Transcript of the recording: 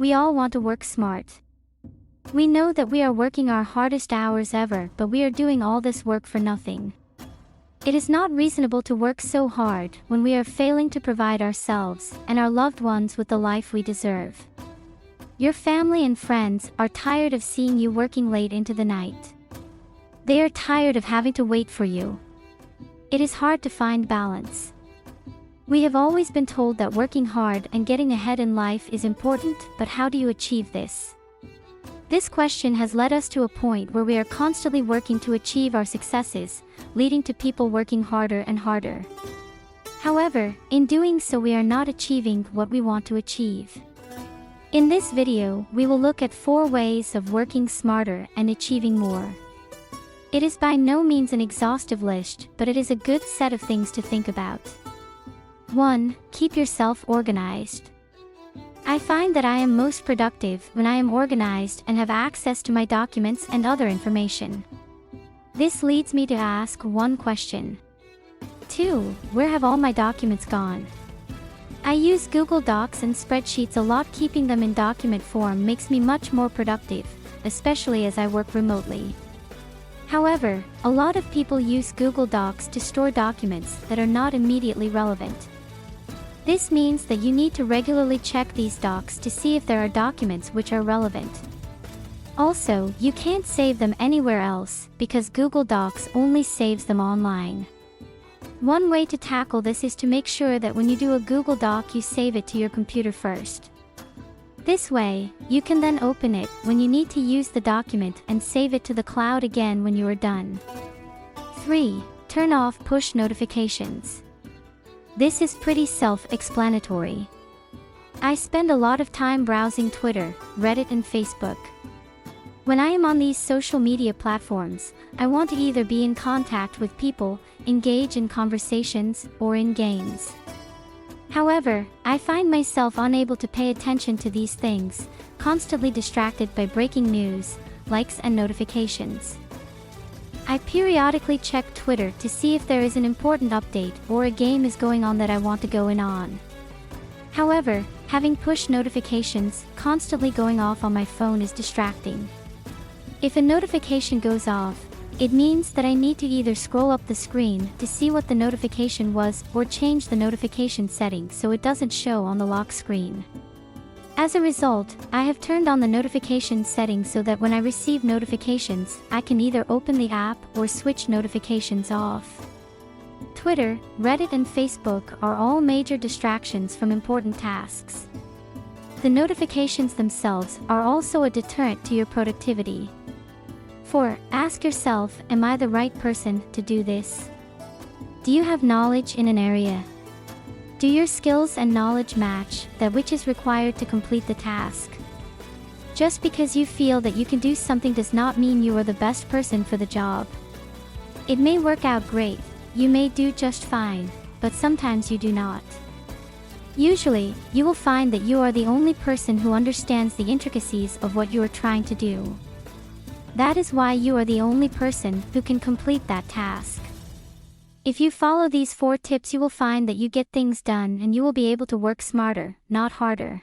We all want to work smart. We know that we are working our hardest hours ever, but we are doing all this work for nothing. It is not reasonable to work so hard when we are failing to provide ourselves and our loved ones with the life we deserve. Your family and friends are tired of seeing you working late into the night. They are tired of having to wait for you. It is hard to find balance. We have always been told that working hard and getting ahead in life is important, but how do you achieve this? This question has led us to a point where we are constantly working to achieve our successes, leading to people working harder and harder. However, in doing so we are not achieving what we want to achieve. In this video, we will look at 4 ways of working smarter and achieving more. It is by no means an exhaustive list, but it is a good set of things to think about. 1. Keep yourself organized. I find that I am most productive when I am organized and have access to my documents and other information. This leads me to ask one question. 2. Where have all my documents gone? I use Google Docs and spreadsheets a lot. Keeping them in document form makes me much more productive, especially as I work remotely. However, a lot of people use Google Docs to store documents that are not immediately relevant. This means that you need to regularly check these docs to see if there are documents which are relevant. Also, you can't save them anywhere else because Google Docs only saves them online. One way to tackle this is to make sure that when you do a Google Doc you save it to your computer first. This way, you can then open it when you need to use the document and save it to the cloud again when you are done. 3. Turn off push notifications. This is pretty self-explanatory. I spend a lot of time browsing Twitter, Reddit and Facebook. When I am on these social media platforms, I want to either be in contact with people, engage in conversations, or in games. However, I find myself unable to pay attention to these things, constantly distracted by breaking news, likes and notifications. I periodically check Twitter to see if there is an important update or a game is going on that I want to go in on. However, having push notifications constantly going off on my phone is distracting. If a notification goes off, it means that I need to either scroll up the screen to see what the notification was or change the notification setting so it doesn't show on the lock screen. As a result, I have turned on the notification setting so that when I receive notifications, I can either open the app or switch notifications off. Twitter, Reddit and Facebook are all major distractions from important tasks. The notifications themselves are also a deterrent to your productivity. 4. Ask yourself, am I the right person to do this? Do you have knowledge in an area? Do your skills and knowledge match that which is required to complete the task? Just because you feel that you can do something does not mean you are the best person for the job. It may work out great, you may do just fine, but sometimes you do not. Usually, you will find that you are the only person who understands the intricacies of what you are trying to do. That is why you are the only person who can complete that task. If you follow these 4 tips, you will find that you get things done and you will be able to work smarter, not harder.